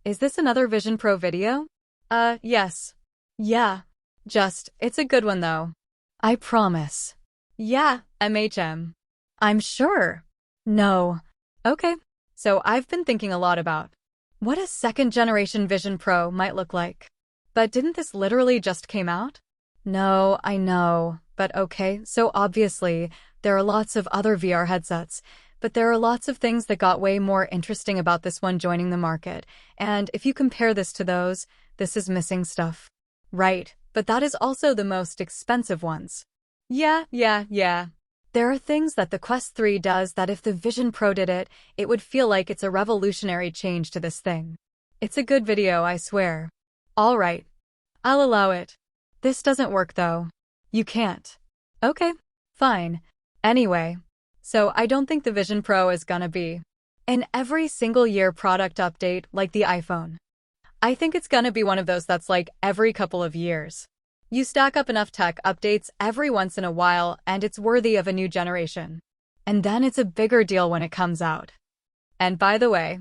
Is this another Vision Pro video? Yes. Yeah. It's a good one though. I promise. Yeah, MHM. I'm sure. No. Okay. So I've been thinking a lot about what a second-generation Vision Pro might look like. But didn't this literally just came out? No, I know. But okay, so obviously, there are lots of other VR headsets, but there are lots of things that got way more interesting about this one joining the market. And if you compare this to those, this is missing stuff. Right, but that is also the most expensive ones. Yeah. There are things that the Quest 3 does that if the Vision Pro did it, it would feel like it's a revolutionary change to this thing. It's a good video, I swear. Alright. I'll allow it. This doesn't work though. You can't. Okay. Fine. Anyway. So I don't think the Vision Pro is gonna be an every single year product update like the iPhone. I think it's gonna be one of those that's like every couple of years. You stack up enough tech updates every once in a while and it's worthy of a new generation. And then it's a bigger deal when it comes out. And by the way,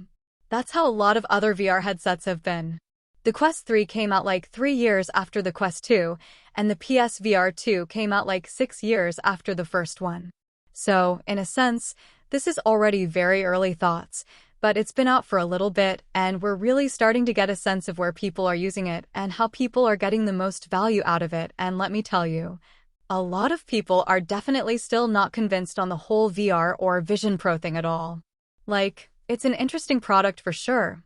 that's how a lot of other VR headsets have been. The Quest 3 came out like 3 years after the Quest 2, and the PSVR 2 came out like 6 years after the first one. So, in a sense, this is already very early thoughts, but it's been out for a little bit, and we're really starting to get a sense of where people are using it and how people are getting the most value out of it, and let me tell you, a lot of people are definitely still not convinced on the whole VR or Vision Pro thing at all. Like, it's an interesting product for sure,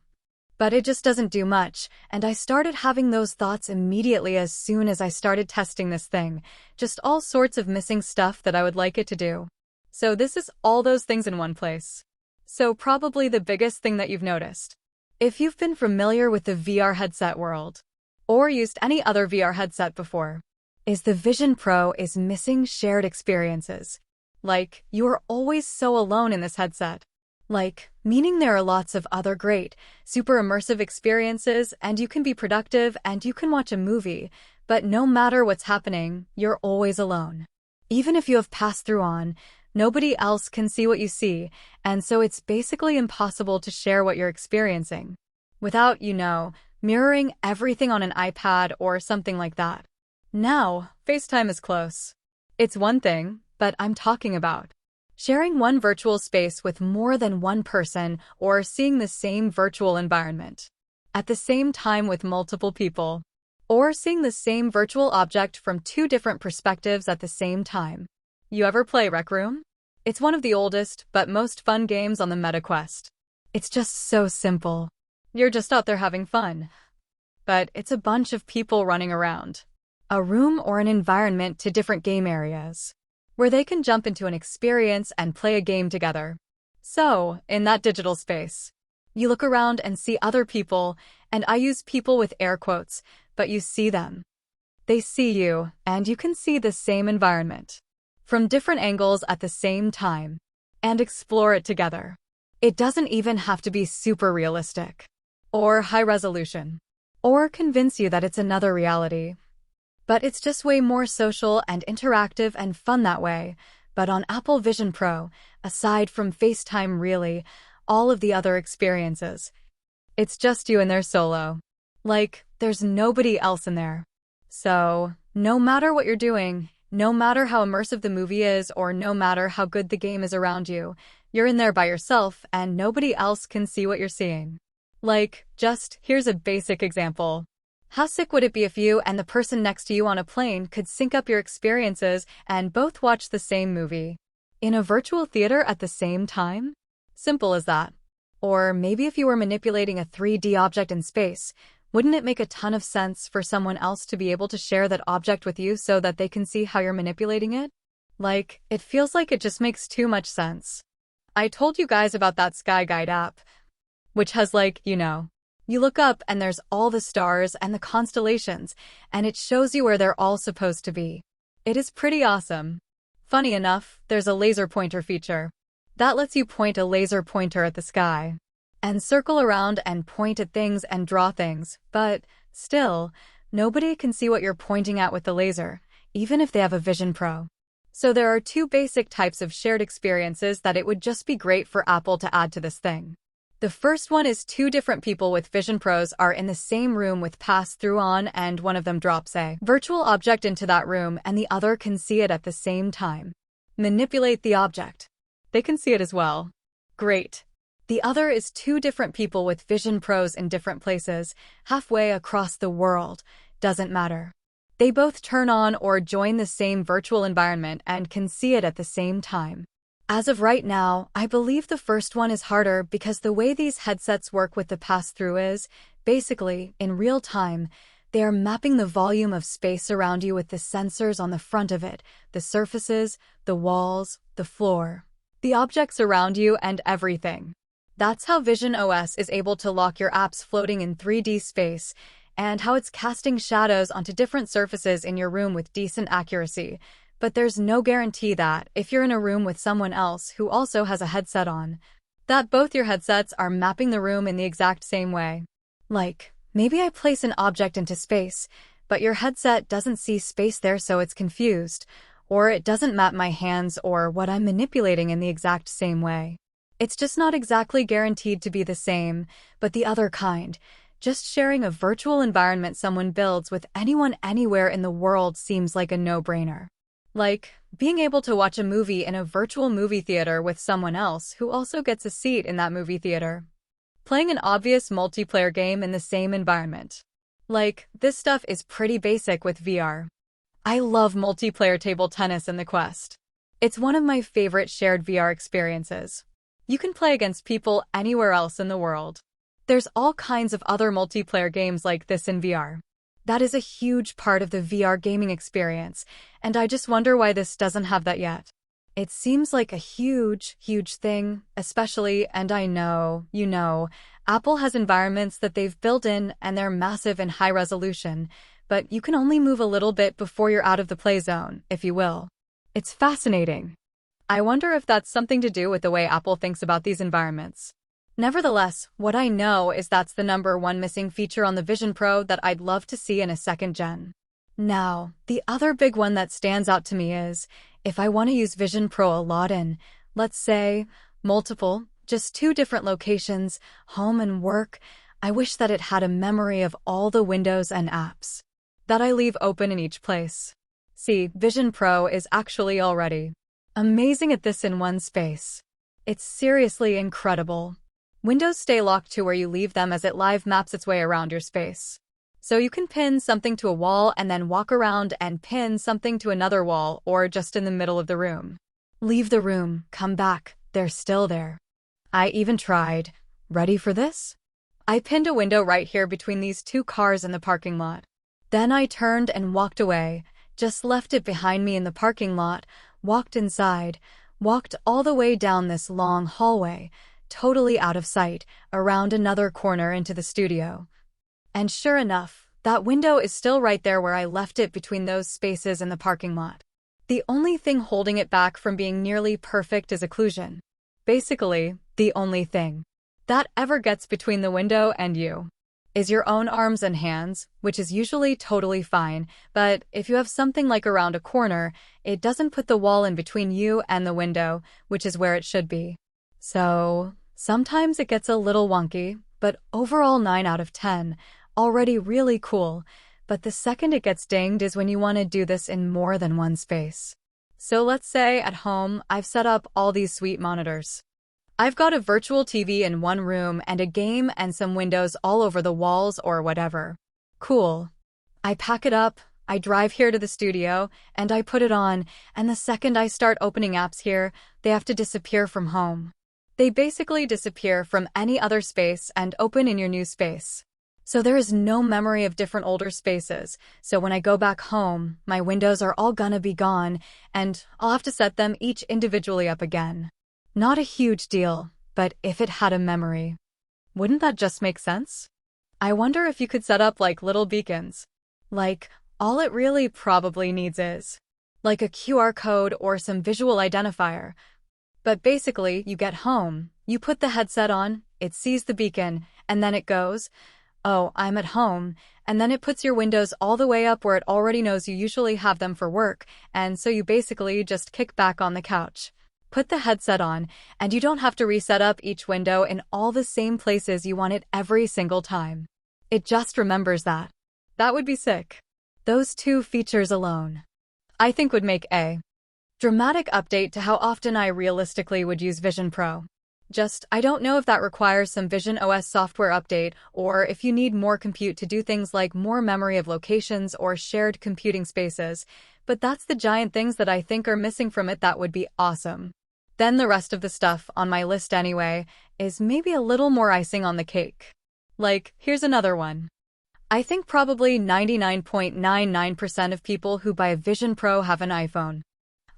but it just doesn't do much, and I started having those thoughts immediately as soon as I started testing this thing, just all sorts of missing stuff that I would like it to do. So this is all those things in one place. So probably the biggest thing that you've noticed, if you've been familiar with the VR headset world, or used any other VR headset before, is the Vision Pro is missing shared experiences. Like, you are always so alone in this headset. Like, meaning there are lots of other great, super immersive experiences and you can be productive and you can watch a movie, but no matter what's happening, you're always alone. Even if you have pass-through on, nobody else can see what you see, and so it's basically impossible to share what you're experiencing without, mirroring everything on an iPad or something like that. Now, FaceTime is close. It's one thing, but I'm talking about sharing one virtual space with more than one person or seeing the same virtual environment at the same time with multiple people, or seeing the same virtual object from 2 different perspectives at the same time. You ever play Rec Room? It's one of the oldest but most fun games on the MetaQuest. It's just so simple. You're just out there having fun. But it's a bunch of people running around a room or an environment to different game areas, where they can jump into an experience and play a game together. So, in that digital space, you look around and see other people, and I use people with air quotes, but you see them. They see you, and you can see the same environment from different angles at the same time, and explore it together. It doesn't even have to be super realistic, or high resolution, or convince you that it's another reality. But it's just way more social and interactive and fun that way. But on Apple Vision Pro, aside from FaceTime really, all of the other experiences, it's just you in there solo. Like, there's nobody else in there. So, no matter what you're doing, no matter how immersive the movie is or no matter how good the game is around you, you're in there by yourself and nobody else can see what you're seeing. Like, here's a basic example. How sick would it be if you and the person next to you on a plane could sync up your experiences and both watch the same movie in a virtual theater at the same time? Simple as that. Or maybe if you were manipulating a 3D object in space, wouldn't it make a ton of sense for someone else to be able to share that object with you so that they can see how you're manipulating it? Like, it feels like it just makes too much sense. I told you guys about that Sky Guide app, which has you look up and there's all the stars and the constellations, and it shows you where they're all supposed to be. It is pretty awesome. Funny enough, there's a laser pointer feature that lets you point a laser pointer at the sky and circle around and point at things and draw things, but still, nobody can see what you're pointing at with the laser, even if they have a Vision Pro. So there are 2 basic types of shared experiences that it would just be great for Apple to add to this thing. The first one is two different people with Vision Pros are in the same room with pass-through on, and one of them drops a virtual object into that room and the other can see it at the same time. Manipulate the object. They can see it as well. Great. The other is two different people with Vision Pros in different places, halfway across the world. Doesn't matter. They both turn on or join the same virtual environment and can see it at the same time. As of right now, I believe the first one is harder because the way these headsets work with the pass-through is, basically, in real time, they are mapping the volume of space around you with the sensors on the front of it, the surfaces, the walls, the floor, the objects around you, and everything. That's how Vision OS is able to lock your apps floating in 3D space, and how it's casting shadows onto different surfaces in your room with decent accuracy. But there's no guarantee that, if you're in a room with someone else who also has a headset on, that both your headsets are mapping the room in the exact same way. Like, maybe I place an object into space, but your headset doesn't see space there, so it's confused, or it doesn't map my hands or what I'm manipulating in the exact same way. It's just not exactly guaranteed to be the same, but the other kind. Just sharing a virtual environment someone builds with anyone anywhere in the world seems like a no-brainer. Like, being able to watch a movie in a virtual movie theater with someone else who also gets a seat in that movie theater. Playing an obvious multiplayer game in the same environment. Like, this stuff is pretty basic with VR. I love multiplayer table tennis in the Quest. It's one of my favorite shared VR experiences. You can play against people anywhere else in the world. There's all kinds of other multiplayer games like this in VR. That is a huge part of the VR gaming experience, and I just wonder why this doesn't have that yet. It seems like a huge, huge thing, especially, and I know, you know, Apple has environments that they've built in and they're massive and high resolution, but you can only move a little bit before you're out of the play zone, if you will. It's fascinating. I wonder if that's something to do with the way Apple thinks about these environments. Nevertheless, what I know is that's the #1 missing feature on the Vision Pro that I'd love to see in a second gen. Now, the other big one that stands out to me is, if I want to use Vision Pro a lot in, let's say, multiple, just two different locations, home and work, I wish that it had a memory of all the windows and apps that I leave open in each place. See, Vision Pro is actually already amazing at this in one space. It's seriously incredible. Windows stay locked to where you leave them as it live maps its way around your space. So you can pin something to a wall and then walk around and pin something to another wall or just in the middle of the room. Leave the room, come back, they're still there. I even tried. Ready for this? I pinned a window right here between these two cars in the parking lot. Then I turned and walked away, just left it behind me in the parking lot, walked inside, walked all the way down this long hallway, totally out of sight, around another corner into the studio. And sure enough, that window is still right there where I left it between those spaces in the parking lot. The only thing holding it back from being nearly perfect is occlusion. Basically, the only thing that ever gets between the window and you is your own arms and hands, which is usually totally fine, but if you have something like around a corner, it doesn't put the wall in between you and the window, which is where it should be. So, sometimes it gets a little wonky, but overall 9 out of 10, already really cool, but the second it gets dinged is when you want to do this in more than one space. So let's say at home, I've set up all these sweet monitors. I've got a virtual TV in one room and a game and some windows all over the walls or whatever. Cool. I pack it up, I drive here to the studio, and I put it on, and the second I start opening apps here, they have to disappear from home. They basically disappear from any other space and open in your new space. So there is no memory of different older spaces, so when I go back home, my windows are all gonna be gone, and I'll have to set them each individually up again. Not a huge deal, but if it had a memory, wouldn't that just make sense? I wonder if you could set up like little beacons. Like, all it really probably needs is like a QR code or some visual identifier. But basically, you get home, you put the headset on, it sees the beacon, and then it goes, "Oh, I'm at home," and then it puts your windows all the way up where it already knows you usually have them for work, and so you basically just kick back on the couch, Put the headset on, and you don't have to reset up each window in all the same places you want it every single time. It just remembers that. That would be sick. Those two features alone, I think, would make a dramatic update to how often I realistically would use Vision Pro. I don't know if that requires some Vision OS software update or if you need more compute to do things like more memory of locations or shared computing spaces, but that's the giant things that I think are missing from it that would be awesome. Then the rest of the stuff on my list anyway is maybe a little more icing on the cake. Like, here's another one. I think probably 99.99% of people who buy a Vision Pro have an iPhone.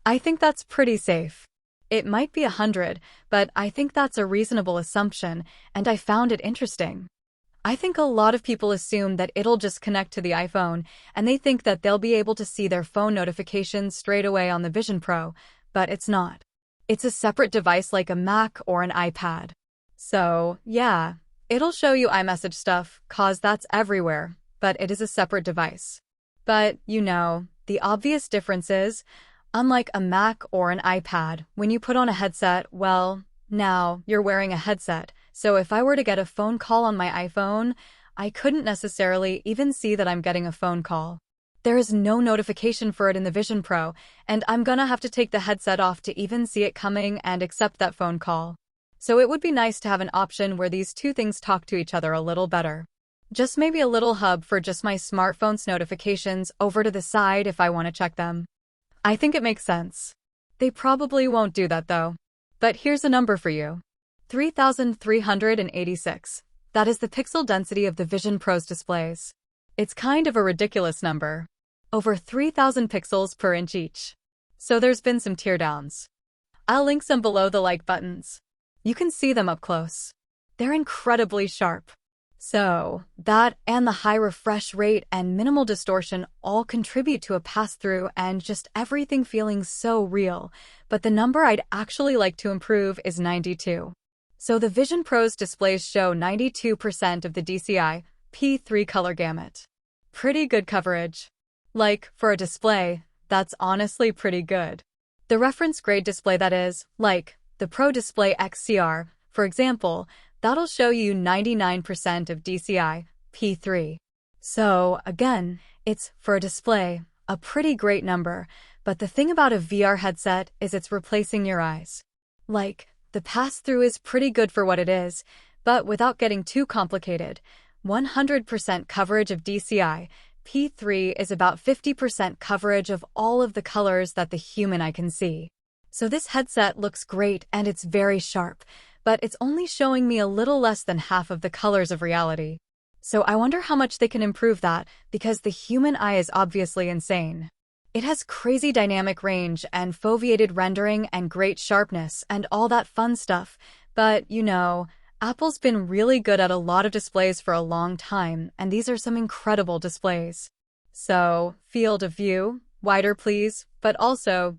I think that's pretty safe. It might be 100, but I think that's a reasonable assumption, and I found it interesting. I think a lot of people assume that it'll just connect to the iPhone, and they think that they'll be able to see their phone notifications straight away on the Vision Pro, but it's not. It's a separate device like a Mac or an iPad. So, yeah, it'll show you iMessage stuff, 'cause that's everywhere, but it is a separate device. But, the obvious difference is, unlike a Mac or an iPad, when you put on a headset, well, now you're wearing a headset, so if I were to get a phone call on my iPhone, I couldn't necessarily even see that I'm getting a phone call. There is no notification for it in the Vision Pro, and I'm gonna have to take the headset off to even see it coming and accept that phone call. So it would be nice to have an option where these two things talk to each other a little better. Just maybe a little hub for just my smartphone's notifications over to the side if I want to check them. I think it makes sense. They probably won't do that though. But here's a number for you. 3,386. That is the pixel density of the Vision Pro's displays. It's kind of a ridiculous number. Over 3,000 pixels per inch each. So there's been some teardowns. I'll link some below the like buttons. You can see them up close. They're incredibly sharp. So, that and the high refresh rate and minimal distortion all contribute to a pass-through and just everything feeling so real, but the number I'd actually like to improve is 92. So the Vision Pro's displays show 92% of the DCI P3 color gamut. Pretty good coverage. Like, for a display, that's honestly pretty good. The reference grade display, that is, like the Pro Display XCR, for example, that'll show you 99% of DCI P3. So, again, it's, for a display, a pretty great number, but the thing about a VR headset is it's replacing your eyes. Like, the pass-through is pretty good for what it is, but without getting too complicated, 100% coverage of DCI P3 is about 50% coverage of all of the colors that the human eye can see. So this headset looks great and it's very sharp, but it's only showing me a little less than half of the colors of reality. So I wonder how much they can improve that, because the human eye is obviously insane. It has crazy dynamic range and foveated rendering and great sharpness and all that fun stuff, but, Apple's been really good at a lot of displays for a long time, and these are some incredible displays. So, field of view, wider please, but also,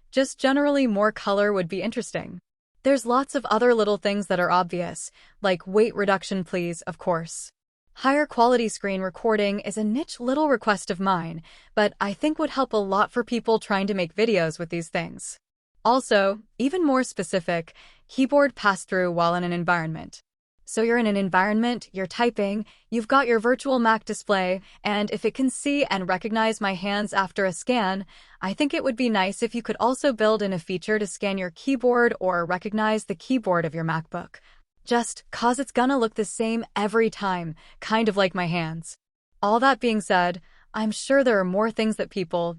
just generally more color would be interesting. There's lots of other little things that are obvious, like weight reduction please, of course. Higher quality screen recording is a niche little request of mine, but I think would help a lot for people trying to make videos with these things. Also, even more specific, keyboard pass-through while in an environment. So you're in an environment, you're typing, you've got your virtual Mac display, and if it can see and recognize my hands after a scan, I think it would be nice if you could also build in a feature to scan your keyboard or recognize the keyboard of your MacBook. Just 'cause it's gonna look the same every time, kind of like my hands. All that being said, I'm sure there are more things that people,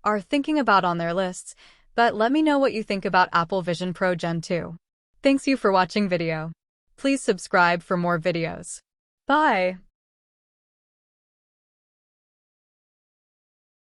are thinking about on their lists, but let me know what you think about Apple Vision Pro Gen 2. Thanks you for watching video. Please subscribe for more videos. Bye!